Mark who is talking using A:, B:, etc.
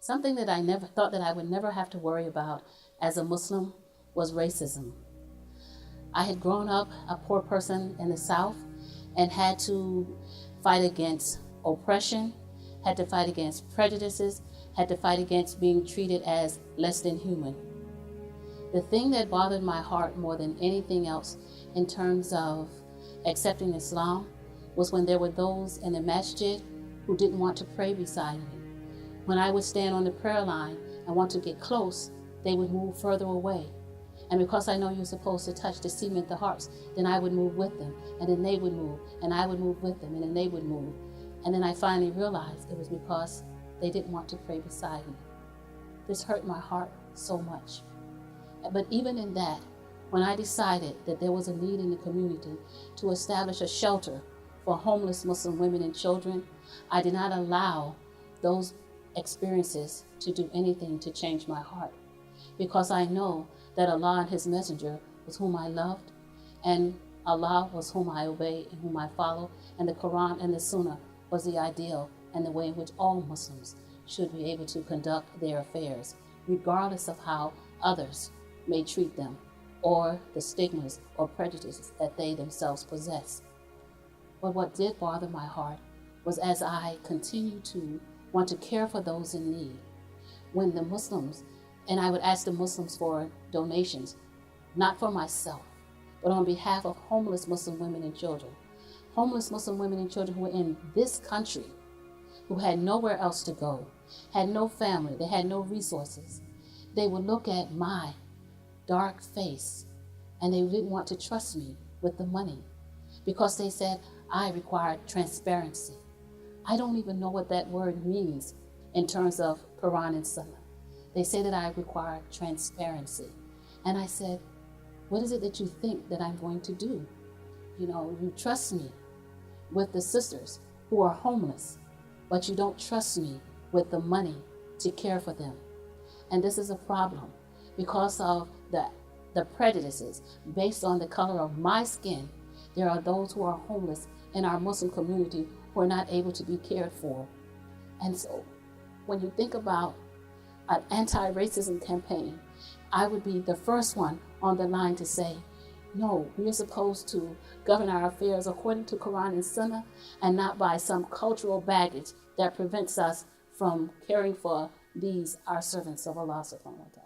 A: Something that I never thought that I would never have to worry about as a Muslim was racism. I had grown up a poor person in the South and had to fight against oppression, had to fight against prejudices, had to fight against being treated as less than human. The thing that bothered my heart more than anything else in terms of accepting Islam was when there were those in the masjid who didn't want to pray beside me. When I would stand on the prayer line and want to get close, they would move further away. And because I know you're supposed to touch the cement, the hearts, then I would move with them, and then they would move, and I would move with them, and then they would move. And then I finally realized it was because they didn't want to pray beside me. This hurt my heart so much. But even in that, when I decided that there was a need in the community to establish a shelter for homeless Muslim women and children, I did not allow those experiences to do anything to change my heart, because I know that Allah and His Messenger was whom I loved, and Allah was whom I obey and whom I follow, and the Quran and the Sunnah was the ideal and the way in which all Muslims should be able to conduct their affairs, regardless of how others may treat them or the stigmas or prejudices that they themselves possess. But what did bother my heart was as I continued to want to care for those in need, when the Muslims, and I would ask the Muslims for donations, not for myself, but on behalf of homeless Muslim women and children. Homeless Muslim women and children who were in this country, who had nowhere else to go, had no family, they had no resources. They would look at my dark face and they didn't want to trust me with the money because they said I required transparency. I don't even know what that word means in terms of Quran and Sunnah. They say that I require transparency. And I said, what is it that you think that I'm going to do? You trust me with the sisters who are homeless, but you don't trust me with the money to care for them. And this is a problem because of the prejudices based on the color of my skin. There are those who are homeless in our Muslim community who are not able to be cared for. And so when you think about an anti-racism campaign, I would be the first one on the line to say, no, we are supposed to govern our affairs according to Quran and Sunnah and not by some cultural baggage that prevents us from caring for these, our servants of Allah subhanahu wa ta'ala.